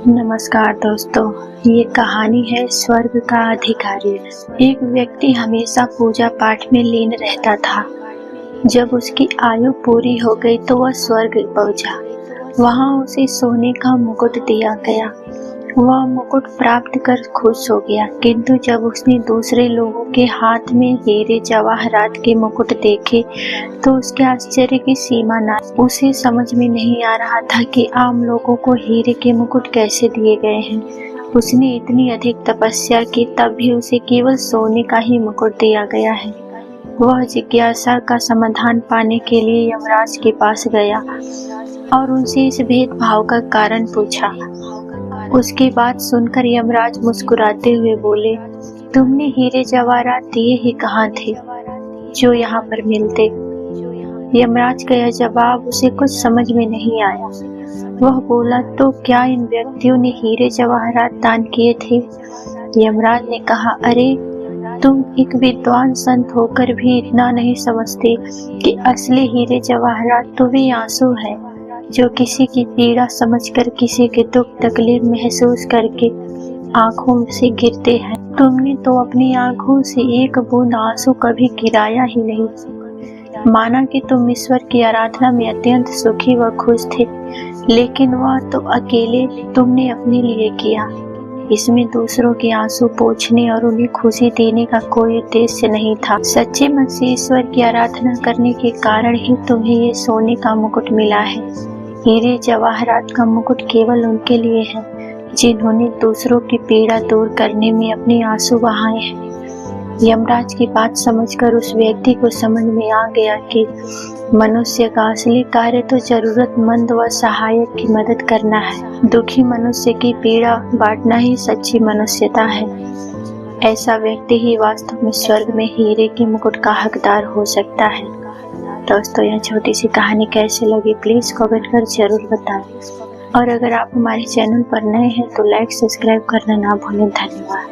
नमस्कार दोस्तों, ये कहानी है स्वर्ग का अधिकारी। एक व्यक्ति हमेशा पूजा पाठ में लीन रहता था। जब उसकी आयु पूरी हो गई तो वह स्वर्ग पहुंचा। वहां उसे सोने का मुकुट दिया गया। वह मुकुट प्राप्त कर खुश हो गया, किंतु जब उसने दूसरे लोगों के हाथ में हीरे जवाहरात के मुकुट देखे तो उसके आश्चर्य की सीमा न। उसे समझ में नहीं आ रहा था कि आम लोगों को हीरे के मुकुट कैसे दिए गए हैं। उसने इतनी अधिक तपस्या की, तब भी उसे केवल सोने का ही मुकुट दिया गया है। वह जिज्ञासा का समाधान पाने के लिए यमराज के पास गया और उनसे इस भेदभाव का कारण पूछा। उसकी बात सुनकर यमराज मुस्कुराते हुए बोले, तुमने हीरे जवाहरात दिए ही कहाँ थे जो यहाँ पर मिलते। यमराज का यह जवाब उसे कुछ समझ में नहीं आया। वह बोला, तो क्या इन व्यक्तियों ने हीरे जवाहरात दान किए थे? यमराज ने कहा, अरे तुम एक विद्वान संत होकर भी इतना नहीं समझते कि असली हीरे जवाहरात तो वे आंसू है जो किसी की पीड़ा समझकर, किसी के दुख तकलीफ महसूस करके आंखों से गिरते हैं। तुमने तो अपनी आंखों से एक बूंद आंसू कभी गिराया ही नहीं। माना कि तुम ईश्वर की आराधना में अत्यंत सुखी व खुश थे, लेकिन वह तो अकेले तुमने अपने लिए किया। इसमें दूसरों के आंसू पोंछने और उन्हें खुशी देने का कोई उद्देश्य नहीं था। सच्चे मन से ईश्वर की आराधना करने के कारण ही तुम्हें ये सोने का मुकुट मिला है। हीरे जवाहरात का मुकुट केवल उनके लिए है जिन्होंने दूसरों की पीड़ा दूर करने में अपने आंसू बहाए हैं। यमराज की बात समझकर उस व्यक्ति को समझ में आ गया कि मनुष्य का असली कार्य तो जरूरतमंद व सहायक की मदद करना है। दुखी मनुष्य की पीड़ा बांटना ही सच्ची मनुष्यता है। ऐसा व्यक्ति ही वास्तव में स्वर्ग में हीरे के मुकुट का हकदार हो सकता है। दोस्तों, यह छोटी सी कहानी कैसे लगी प्लीज कमेंट कर जरूर बताएं। और अगर आप हमारे चैनल पर नए हैं तो लाइक सब्सक्राइब करना ना भूलें। धन्यवाद।